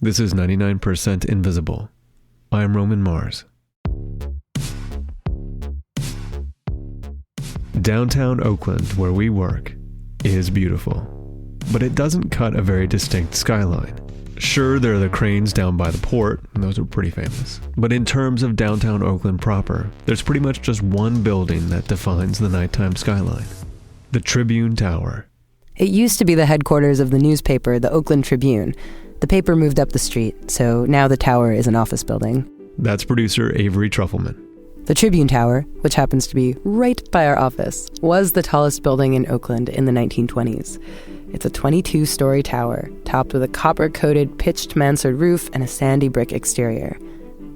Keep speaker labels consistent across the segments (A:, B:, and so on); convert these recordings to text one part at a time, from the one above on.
A: This is 99% Invisible. I'm Roman Mars. Downtown Oakland, where we work, is beautiful, but it doesn't cut a very distinct skyline. Sure, there are the cranes down by the port, and those are pretty famous. But in terms of downtown Oakland proper, there's pretty much just one building that defines the nighttime skyline. The Tribune Tower.
B: It used to be the headquarters of the newspaper, the Oakland Tribune. The paper moved up the street, so now the tower is an office building.
A: That's producer Avery Trufelman.
B: The Tribune Tower, which happens to be right by our office, was the tallest building in Oakland in the 1920s. It's a 22-story tower, topped with a copper-coated pitched mansard roof and a sandy brick exterior.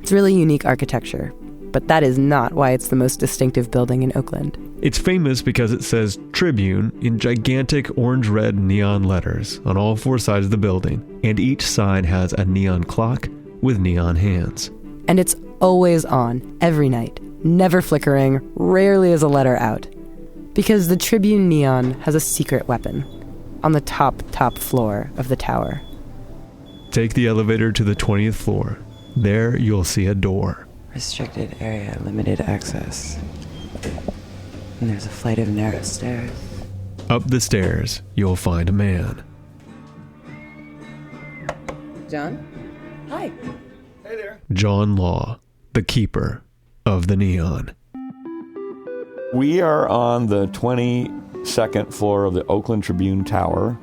B: It's really unique architecture, but that is not why it's the most distinctive building in Oakland.
A: It's famous because it says Tribune in gigantic orange-red neon letters on all four sides of the building, and each side has a neon clock with neon hands.
B: And it's always on, every night, never flickering, rarely is a letter out. Because the Tribune neon has a secret weapon on the top floor of the tower.
A: Take the elevator to the 20th floor. There you'll see a door.
C: Restricted area, limited access. And there's a flight of narrow stairs.
A: Up the stairs, you'll find a man.
B: John? Hi.
D: Hey there.
A: John Law, the keeper of the neon.
D: We are on the 22nd floor of the Oakland Tribune Tower.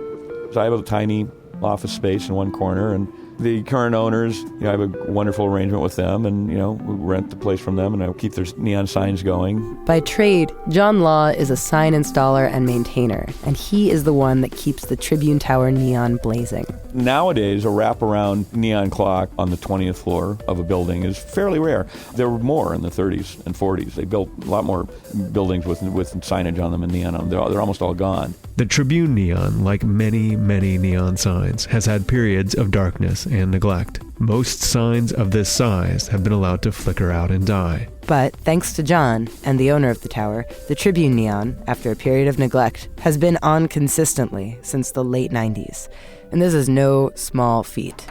D: So I have a tiny office space in one corner, and the current owners, I have a wonderful arrangement with them, and, we rent the place from them, and I keep their neon signs going.
B: By trade, John Law is a sign installer and maintainer, and he is the one that keeps the Tribune Tower neon blazing.
D: Nowadays, a wraparound neon clock on the 20th floor of a building is fairly rare. There were more in the 30s and 40s. They built a lot more buildings with signage on them and neon on them. They're almost all gone.
A: The Tribune neon, like many, many neon signs, has had periods of darkness and neglect. Most signs of this size have been allowed to flicker out and die.
B: But thanks to John and the owner of the tower, the Tribune neon, after a period of neglect, has been on consistently since the late 90s. And this is no small feat.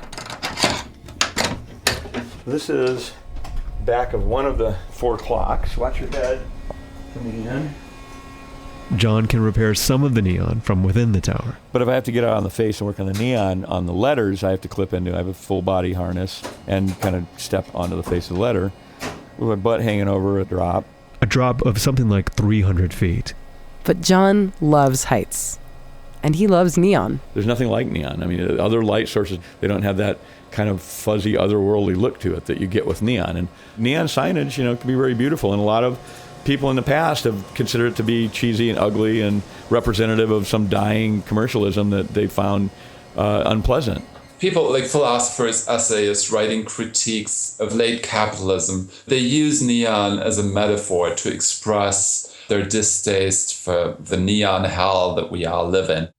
D: This is back of one of the four clocks. Watch your head coming in.
A: John can repair some of the neon from within the tower.
D: But if I have to get out on the face and work on the neon, on the letters, I have to clip into. I have a full body harness and kind of step onto the face of the letter with my butt hanging over a drop.
A: A drop of something like 300 feet.
B: But John loves heights. And he loves neon.
D: There's nothing like neon. I mean, other light sources, they don't have that kind of fuzzy, otherworldly look to it that you get with neon. And neon signage, can be very beautiful. And a lot of people in the past have considered it to be cheesy and ugly and representative of some dying commercialism that they found unpleasant.
E: People like philosophers, essayists, writing critiques of late capitalism, they use neon as a metaphor to express their distaste for the neon hell that we all live in.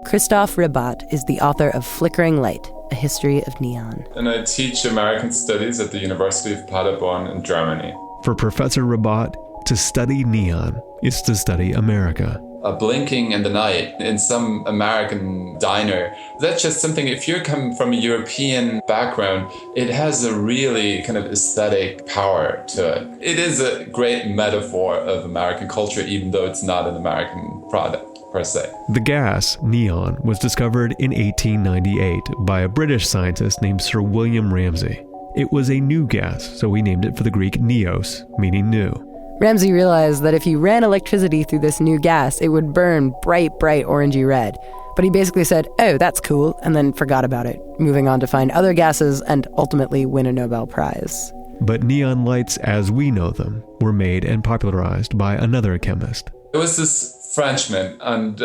B: Christophe Ribat is the author of Flickering Light, A History of Neon.
E: And I teach American Studies at the University of Paderborn in Germany.
A: For Professor Ribat, to study neon is to study America.
E: A blinking in the night in some American diner, that's just something, if you're coming from a European background, it has a really kind of aesthetic power to it. It is a great metaphor of American culture, even though it's not an American product per se.
A: The gas, neon, was discovered in 1898 by a British scientist named Sir William Ramsay. It was a new gas, so he named it for the Greek neos, meaning new.
B: Ramsay realized that if he ran electricity through this new gas, it would burn bright orangey red. But he basically said, oh, that's cool, and then forgot about it, moving on to find other gases and ultimately win a Nobel Prize.
A: But neon lights as we know them were made and popularized by another chemist.
E: It was this Frenchman, and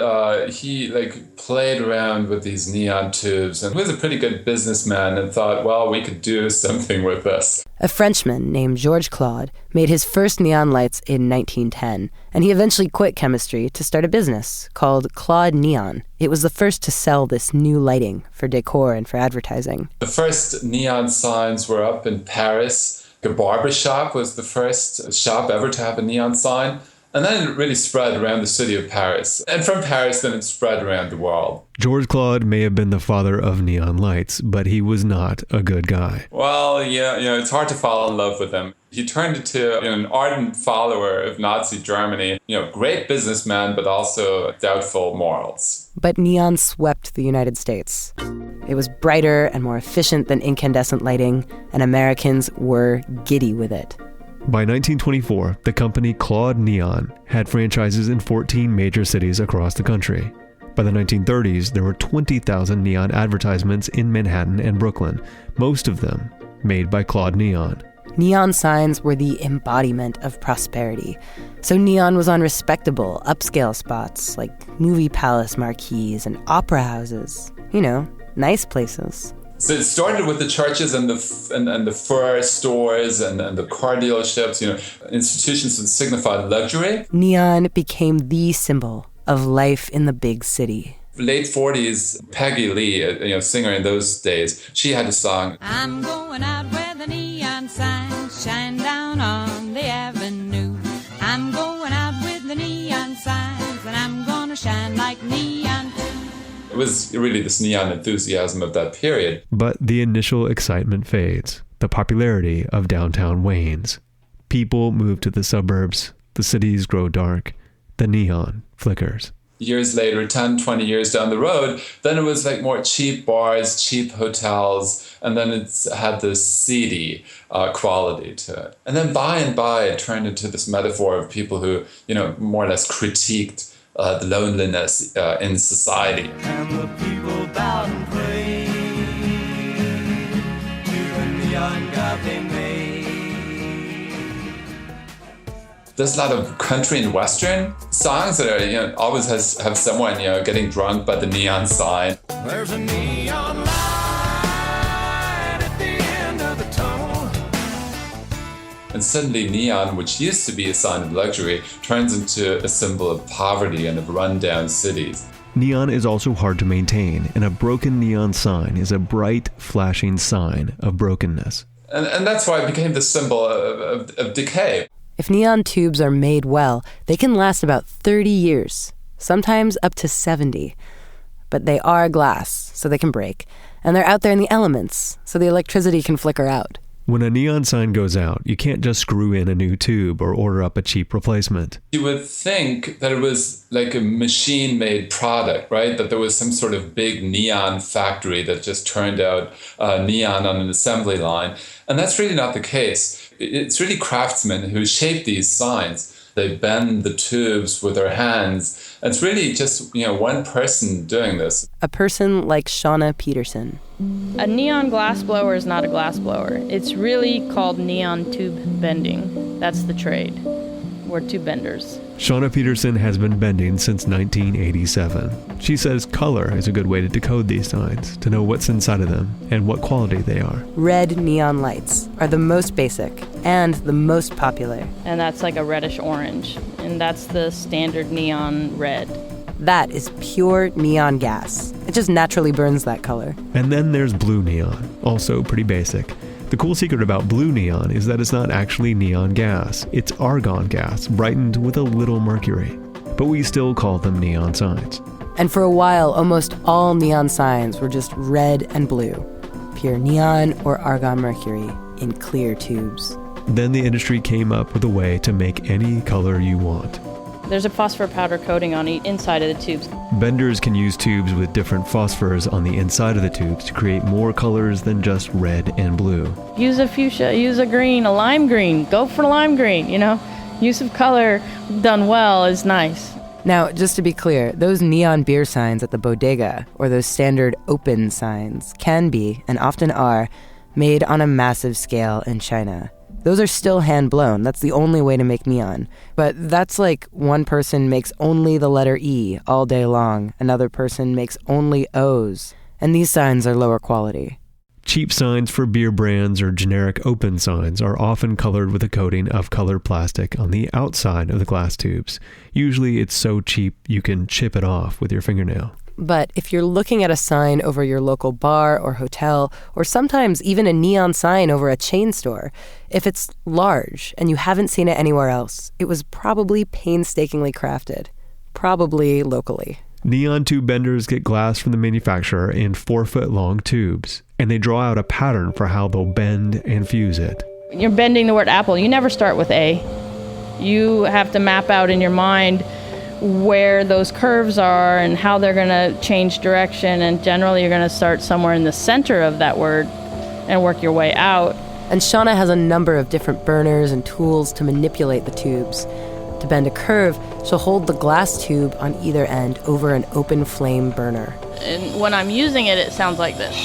E: he played around with these neon tubes, and he was a pretty good businessman and thought, well, we could do something with this.
B: A Frenchman named Georges Claude made his first neon lights in 1910, and he eventually quit chemistry to start a business called Claude Neon. It was the first to sell this new lighting for decor and for advertising.
E: The first neon signs were up in Paris. The barber shop was the first shop ever to have a neon sign. And then it really spread around the city of Paris. And from Paris, then it spread around the world.
A: George Claude may have been the father of neon lights, but he was not a good guy.
E: Well, yeah, it's hard to fall in love with him. He turned into an ardent follower of Nazi Germany. Great businessman, but also doubtful morals.
B: But neon swept the United States. It was brighter and more efficient than incandescent lighting, and Americans were giddy with it.
A: By 1924, the company Claude Neon had franchises in 14 major cities across the country. By the 1930s, there were 20,000 neon advertisements in Manhattan and Brooklyn, most of them made by Claude Neon.
B: Neon signs were the embodiment of prosperity. So neon was on respectable, upscale spots like movie palace marquees and opera houses. Nice places.
E: So it started with the churches and the fur stores and the car dealerships, institutions that signified luxury.
B: Neon became the symbol of life in the big city.
E: Late 40s, Peggy Lee, a singer in those days, she had a song.
F: I'm going out where the neon signs shine down on the avenue. I'm going out with the neon signs and I'm gonna shine like neon.
E: It was really this neon enthusiasm of that period.
A: But the initial excitement fades. The popularity of downtown wanes. People move to the suburbs. The cities grow dark. The neon flickers.
E: Years later, 10, 20 years down the road, then it was like more cheap bars, cheap hotels, and then it's had this seedy quality to it. And then by and by, it turned into this metaphor of people who, more or less critiqued the loneliness in society.
G: And the people bowed and prayed to the neon god they made.
E: There's a lot of country and western songs that are, always have someone, getting drunk by the neon sign.
G: There's a neon light at the end of the tunnel.
E: And suddenly neon, which used to be a sign of luxury, turns into a symbol of poverty and of rundown cities.
A: Neon is also hard to maintain, and a broken neon sign is a bright, flashing sign of brokenness.
E: And that's why it became the symbol of decay.
B: If neon tubes are made well, they can last about 30 years, sometimes up to 70. But they are glass, so they can break, and they're out there in the elements, so the electricity can flicker out.
A: When a neon sign goes out, you can't just screw in a new tube or order up a cheap replacement.
E: You would think that it was like a machine-made product, right? That there was some sort of big neon factory that just turned out neon on an assembly line. And that's really not the case. It's really craftsmen who shape these signs. They bend the tubes with their hands. It's really just, one person doing this.
B: A person like Shauna Peterson.
H: A neon glass blower is not a glass blower. It's really called neon tube bending. That's the trade. We're tube benders.
A: Shauna Peterson has been bending since 1987. She says color is a good way to decode these signs, to know what's inside of them and what quality they are.
B: Red neon lights are the most basic and the most popular.
H: And that's like a reddish orange. And that's the standard neon red.
B: That is pure neon gas. It just naturally burns that color.
A: And then there's blue neon, also pretty basic. The cool secret about blue neon is that it's not actually neon gas. It's argon gas, brightened with a little mercury. But we still call them neon signs.
B: And for a while, almost all neon signs were just red and blue. Pure neon or argon mercury in clear tubes.
A: Then the industry came up with a way to make any color you want.
H: There's a phosphor powder coating on the inside of the tubes.
A: Benders can use tubes with different phosphors on the inside of the tubes to create more colors than just red and blue.
H: Use a fuchsia, use a green, a lime green. Go for lime green, Use of color done well is nice.
B: Now, just to be clear, those neon beer signs at the bodega, or those standard open signs, can be, and often are, made on a massive scale in China. Those are still hand-blown. That's the only way to make neon. But that's like one person makes only the letter E all day long. Another person makes only O's. And these signs are lower quality.
A: Cheap signs for beer brands or generic open signs are often colored with a coating of colored plastic on the outside of the glass tubes. Usually it's so cheap you can chip it off with your fingernail.
B: But if you're looking at a sign over your local bar or hotel, or sometimes even a neon sign over a chain store, if it's large and you haven't seen it anywhere else, it was probably painstakingly crafted, probably locally.
A: Neon tube benders get glass from the manufacturer in 4-foot-long tubes, and they draw out a pattern for how they'll bend and fuse it.
H: You're bending the word apple. You never start with A. You have to map out in your mind where those curves are and how they're going to change direction, and generally you're going to start somewhere in the center of that word and work your way out.
B: And Shauna has a number of different burners and tools to manipulate the tubes. To bend a curve, she'll hold the glass tube on either end over an open flame burner.
H: And when I'm using it, it sounds like this.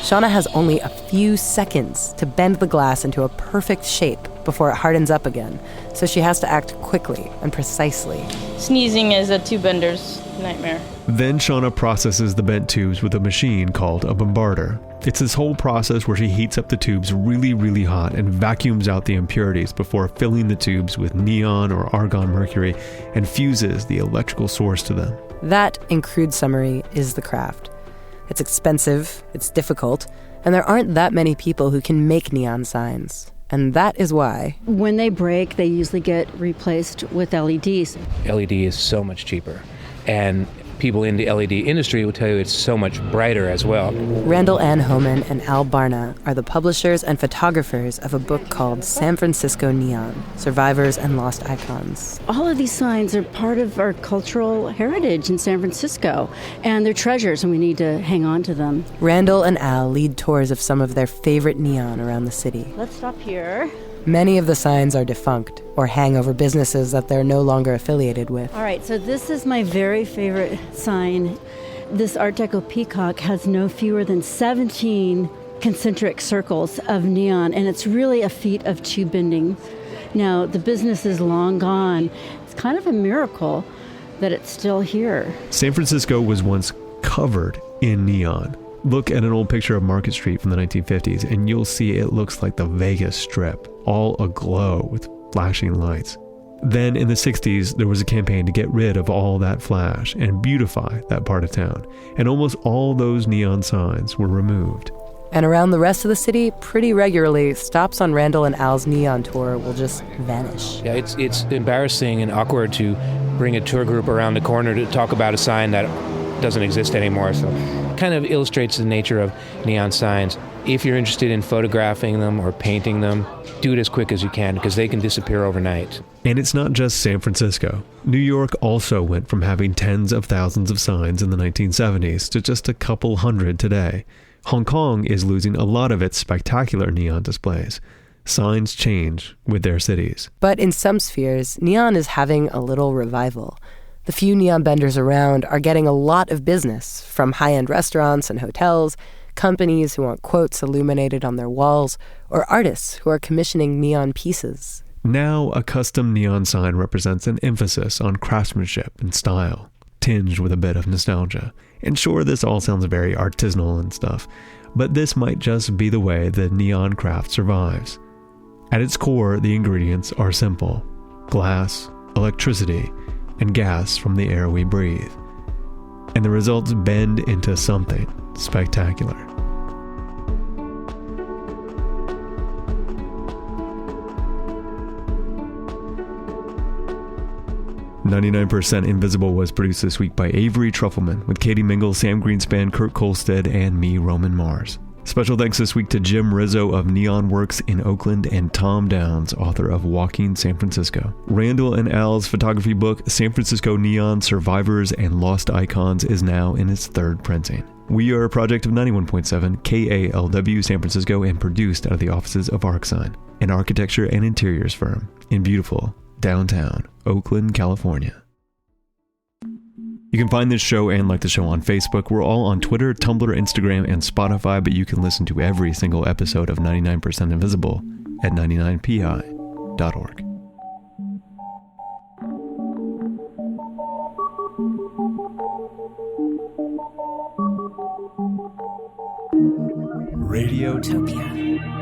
B: Shauna has only a few seconds to bend the glass into a perfect shape before it hardens up again, so she has to act quickly and precisely.
H: Sneezing is a tube bender's nightmare.
A: Then Shauna processes the bent tubes with a machine called a bombarder. It's this whole process where she heats up the tubes really, really hot and vacuums out the impurities before filling the tubes with neon or argon mercury and fuses the electrical source to them.
B: That, in crude summary, is the craft. It's expensive, it's difficult, and there aren't that many people who can make neon signs. And that is why,
I: when they break, they usually get replaced with LEDs.
J: LED is so much cheaper. And people in the LED industry will tell you it's so much brighter as well.
B: Randall Ann Homan and Al Barna are the publishers and photographers of a book called San Francisco Neon, Survivors and Lost Icons.
I: All of these signs are part of our cultural heritage in San Francisco, and they're treasures, and we need to hang on to them.
B: Randall and Al lead tours of some of their favorite neon around the city.
I: Let's stop here.
B: Many of the signs are defunct or hang over businesses that they're no longer affiliated with.
I: All right, so this is my very favorite sign. This Art Deco peacock has no fewer than 17 concentric circles of neon, and it's really a feat of tube bending. Now, the business is long gone. It's kind of a miracle that it's still here.
A: San Francisco was once covered in neon. Look at an old picture of Market Street from the 1950s and you'll see it looks like the Vegas Strip, all aglow with flashing lights. Then in the 60s, there was a campaign to get rid of all that flash and beautify that part of town. And almost all those neon signs were removed.
B: And around the rest of the city, pretty regularly, stops on Randall and Al's neon tour will just vanish.
J: Yeah, it's embarrassing and awkward to bring a tour group around the corner to talk about a sign that doesn't exist anymore. So it kind of illustrates the nature of neon signs. If you're interested in photographing them or painting them, do it as quick as you can because they can disappear overnight.
A: And it's not just San Francisco. New York also went from having tens of thousands of signs in the 1970s to just a couple hundred today. Hong Kong is losing a lot of its spectacular neon displays. Signs change with their cities.
B: But in some spheres, neon is having a little revival. The few neon benders around are getting a lot of business from high-end restaurants and hotels, companies who want quotes illuminated on their walls, or artists who are commissioning neon pieces.
A: Now, a custom neon sign represents an emphasis on craftsmanship and style, tinged with a bit of nostalgia. And sure, this all sounds very artisanal and stuff, but this might just be the way the neon craft survives. At its core, the ingredients are simple: glass, electricity, and gas from the air we breathe. And the results bend into something spectacular. "99% Invisible" was produced this week by Avery Trufelman, with Katie Mingle, Sam Greenspan, Kurt Kolstad, and me, Roman Mars. Special thanks this week to Jim Rizzo of Neon Works in Oakland and Tom Downs, author of Walking San Francisco. Randall and Al's photography book, San Francisco Neon, Survivors and Lost Icons, is now in its third printing. We are a project of 91.7 KALW San Francisco and produced out of the offices of ArcSign, an architecture and interiors firm in beautiful downtown Oakland, California. You can find this show and like the show on Facebook. We're all on Twitter, Tumblr, Instagram, and Spotify, but you can listen to every single episode of 99% Invisible at 99pi.org.
G: Radiotopia.